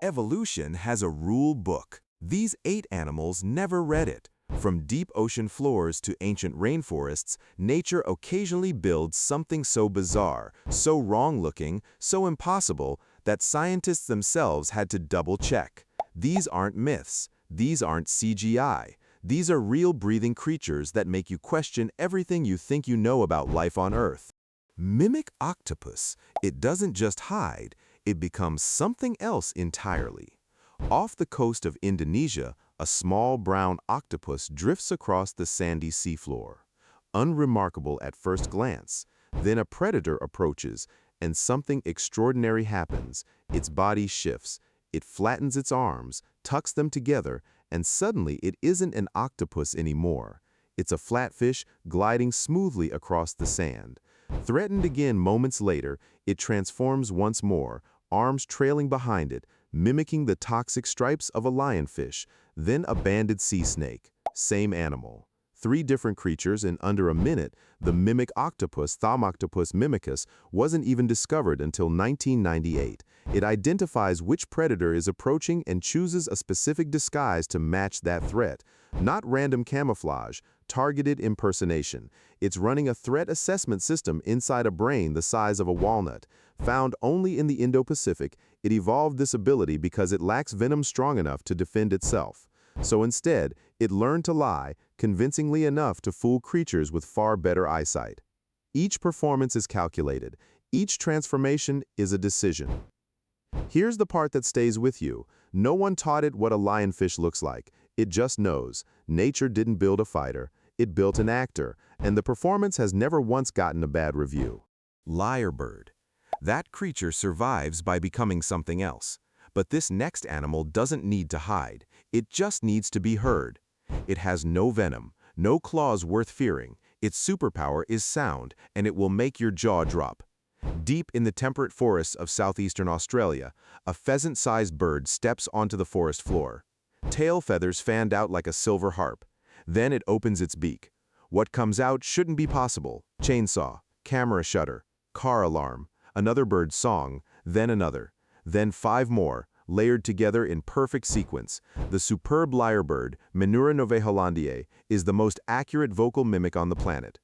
Evolution has a rule book. These 8 animals never read it. From deep ocean floors to ancient rainforests, nature occasionally builds something so bizarre, so wrong-looking, so impossible that scientists themselves had to double-check. These aren't myths. These aren't CGI. These are real breathing creatures that make you question everything you think you know about life on Earth. Mimic Octopus. It doesn't just hide, it becomes something else entirely. Off the coast of Indonesia, a small brown octopus drifts across the sandy seafloor. Unremarkable at first glance, then a predator approaches, and something extraordinary happens. Its body shifts, it flattens its arms, tucks them together, and suddenly it isn't an octopus anymore. It's a flatfish gliding smoothly across the sand. Threatened again moments later, it transforms once more, arms trailing behind it, mimicking the toxic stripes of a lionfish, then a banded sea snake. Same animal. 3 different creatures in under a minute. The mimic octopus, Thaumoctopus mimicus, wasn't even discovered until 1998. It identifies which predator is approaching and chooses a specific disguise to match that threat. Not random camouflage, targeted impersonation. It's running a threat assessment system inside a brain the size of a walnut. Found only in the Indo-Pacific, it evolved this ability because it lacks venom strong enough to defend itself. So instead, it learned to lie, convincingly enough to fool creatures with far better eyesight. Each performance is calculated. Each transformation is a decision. Here's the part that stays with you. No one taught it what a lionfish looks like. It just knows. Nature didn't build a fighter. It built an actor, and the performance has never once gotten a bad review. Lyrebird. That creature survives by becoming something else. But this next animal doesn't need to hide. It just needs to be heard. It has no venom, no claws worth fearing. Its superpower is sound, and it will make your jaw drop. Deep in the temperate forests of southeastern Australia, a pheasant-sized bird steps onto the forest floor. Tail feathers fanned out like a silver harp. Then it opens its beak. What comes out shouldn't be possible. Chainsaw, camera shutter, car alarm, another bird's song, then another. Then 5 more, layered together in perfect sequence. The superb lyrebird, Menura novaehollandiae, is the most accurate vocal mimic on the planet.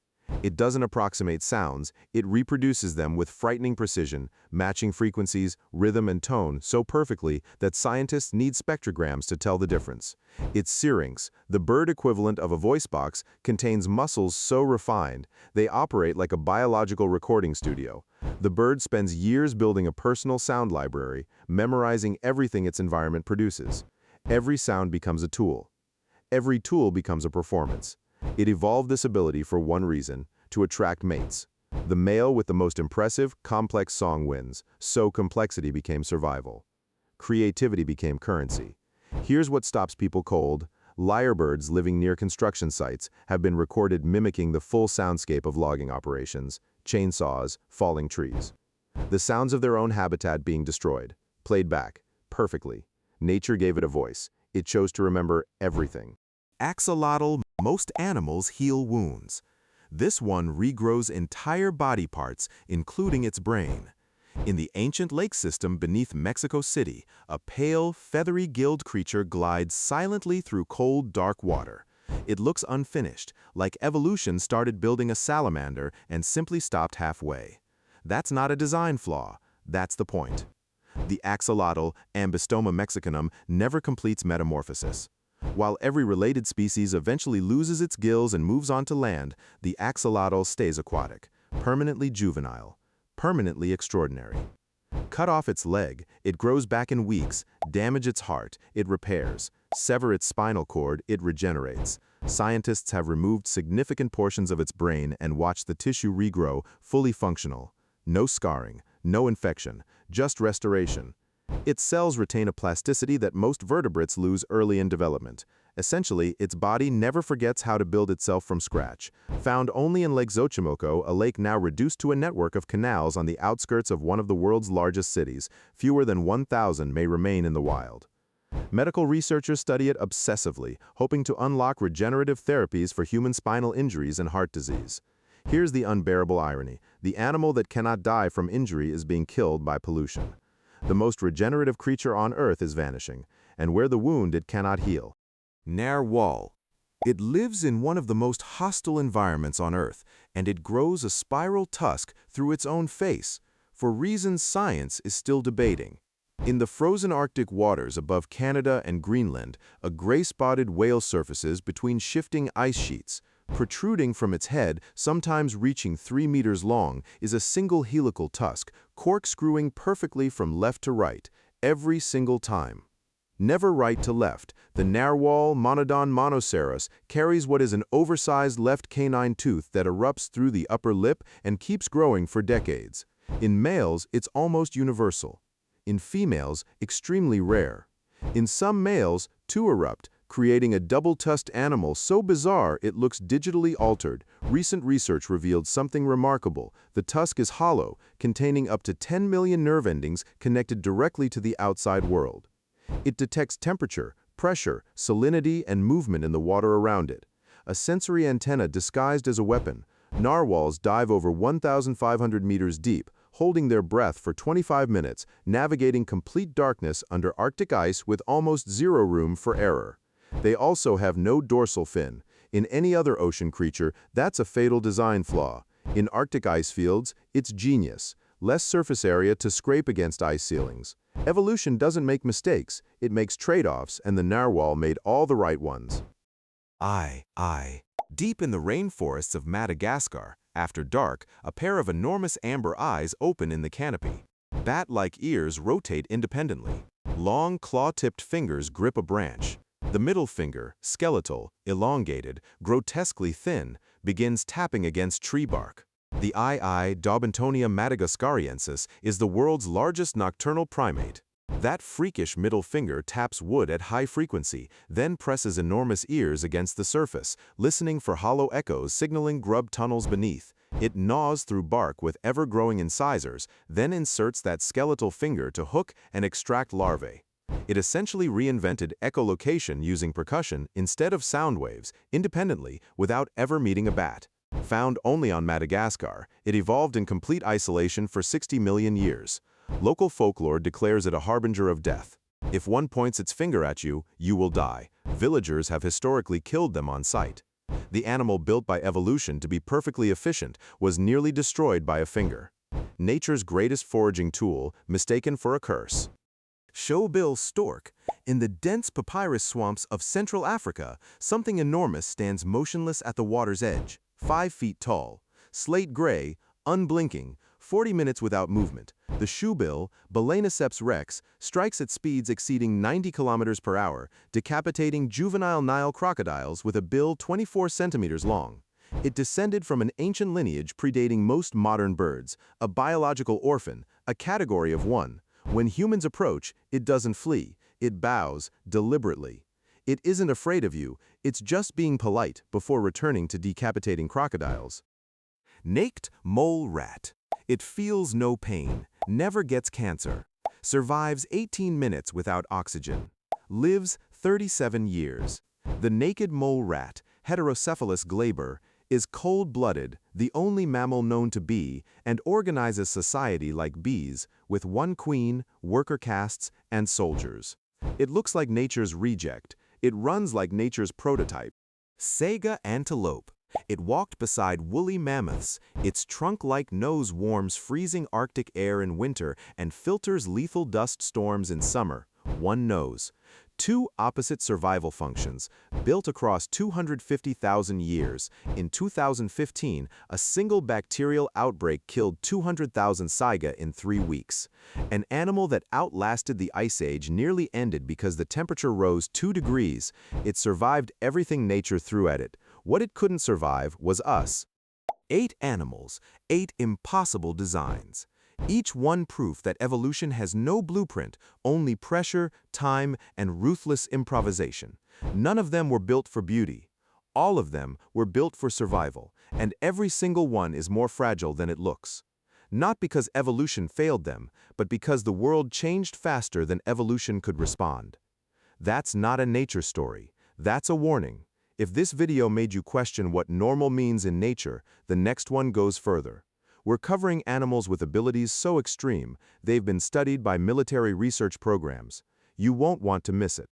It doesn't approximate sounds, it reproduces them with frightening precision, matching frequencies, rhythm, and tone so perfectly that scientists need spectrograms to tell the difference. Its syrinx, the bird equivalent of a voice box, contains muscles so refined, they operate like a biological recording studio. The bird spends years building a personal sound library, memorizing everything its environment produces. Every sound becomes a tool. Every tool becomes a performance. It evolved this ability for one reason, to attract mates. The male with the most impressive, complex song wins, so complexity became survival. Creativity became currency. Here's what stops people cold. Lyrebirds living near construction sites have been recorded mimicking the full soundscape of logging operations, chainsaws, falling trees. The sounds of their own habitat being destroyed, played back, perfectly. Nature gave it a voice. It chose to remember everything. Axolotl. Most animals heal wounds. This one regrows entire body parts, including its brain. In the ancient lake system beneath Mexico City, a pale, feathery gilled creature glides silently through cold, dark water. It looks unfinished, like evolution started building a salamander and simply stopped halfway. That's not a design flaw. That's the point. The axolotl, Ambystoma mexicanum, never completes metamorphosis. While every related species eventually loses its gills and moves on to land, the axolotl stays aquatic, permanently juvenile, permanently extraordinary. Cut off its leg, it grows back in weeks. Damage its heart, it repairs. Sever its spinal cord, it regenerates. Scientists have removed significant portions of its brain and watched the tissue regrow, fully functional. No scarring, no infection, just restoration. Its cells retain a plasticity that most vertebrates lose early in development. Essentially, its body never forgets how to build itself from scratch. Found only in Lake Xochimilco, a lake now reduced to a network of canals on the outskirts of one of the world's largest cities, fewer than 1,000 may remain in the wild. Medical researchers study it obsessively, hoping to unlock regenerative therapies for human spinal injuries and heart disease. Here's the unbearable irony. The animal that cannot die from injury is being killed by pollution. The most regenerative creature on Earth is vanishing, and where the wound it cannot heal. Narwhal. It lives in one of the most hostile environments on Earth, and it grows a spiral tusk through its own face, for reasons science is still debating. In the frozen Arctic waters above Canada and Greenland, a gray-spotted whale surfaces between shifting ice sheets. Protruding from its head, sometimes reaching 3 meters long, is a single helical tusk, corkscrewing perfectly from left to right, every single time. Never right to left, the narwhal Monodon monoceros carries what is an oversized left canine tooth that erupts through the upper lip and keeps growing for decades. In males, it's almost universal. In females, extremely rare. In some males, two erupt, creating a double-tusked animal so bizarre it looks digitally altered. Recent research revealed something remarkable. The tusk is hollow, containing up to 10 million nerve endings connected directly to the outside world. It detects temperature, pressure, salinity, and movement in the water around it. A sensory antenna disguised as a weapon. Narwhals dive over 1,500 meters deep, holding their breath for 25 minutes, navigating complete darkness under Arctic ice with almost zero room for error. They also have no dorsal fin. In any other ocean creature, that's a fatal design flaw. In Arctic ice fields, it's genius. Less surface area to scrape against ice ceilings. Evolution doesn't make mistakes, it makes trade-offs, and the narwhal made all the right ones. Deep in the rainforests of Madagascar, after dark, a pair of enormous amber eyes open in the canopy. Bat-like ears rotate independently. Long, claw-tipped fingers grip a branch. The middle finger, skeletal, elongated, grotesquely thin, begins tapping against tree bark. The Daubentonia madagascariensis is the world's largest nocturnal primate. That freakish middle finger taps wood at high frequency, then presses enormous ears against the surface, listening for hollow echoes signaling grub tunnels beneath. It gnaws through bark with ever-growing incisors, then inserts that skeletal finger to hook and extract larvae. It essentially reinvented echolocation using percussion instead of sound waves, independently, without ever meeting a bat. Found only on Madagascar, it evolved in complete isolation for 60 million years. Local folklore declares it a harbinger of death. If one points its finger at you, you will die. Villagers have historically killed them on sight. The animal built by evolution to be perfectly efficient was nearly destroyed by a finger. Nature's greatest foraging tool, mistaken for a curse. Showbill stork. In the dense papyrus swamps of Central Africa, something enormous stands motionless at the water's edge, 5 feet tall. Slate gray, unblinking, 40 minutes without movement. The shoebill, Balaenoceps rex, strikes at speeds exceeding 90 kilometers per hour, decapitating juvenile Nile crocodiles with a bill 24 centimeters long. It descended from an ancient lineage predating most modern birds, a biological orphan, a category of one. When humans approach, it doesn't flee, it bows deliberately. It isn't afraid of you, it's just being polite before returning to decapitating crocodiles. Naked mole rat. It feels no pain, never gets cancer, survives 18 minutes without oxygen, lives 37 years. The naked mole rat, Heterocephalus glaber, is cold-blooded, the only mammal known to be, and organizes society like bees, with one queen, worker castes, and soldiers. It looks like nature's reject. It runs like nature's prototype. Saiga antelope. It walked beside woolly mammoths. Its trunk-like nose warms freezing Arctic air in winter and filters lethal dust storms in summer. One nose. Two opposite survival functions, built across 250,000 years. In 2015, a single bacterial outbreak killed 200,000 saiga in 3 weeks. An animal that outlasted the Ice Age nearly ended because the temperature rose 2 degrees. It survived everything nature threw at it. What it couldn't survive was us. 8 animals, 8 impossible designs. Each one proof that evolution has no blueprint, only pressure, time, and ruthless improvisation. None of them were built for beauty. All of them were built for survival, and every single one is more fragile than it looks. Not because evolution failed them, but because the world changed faster than evolution could respond. That's not a nature story. That's a warning. If this video made you question what normal means in nature, the next one goes further. We're covering animals with abilities so extreme, they've been studied by military research programs. You won't want to miss it.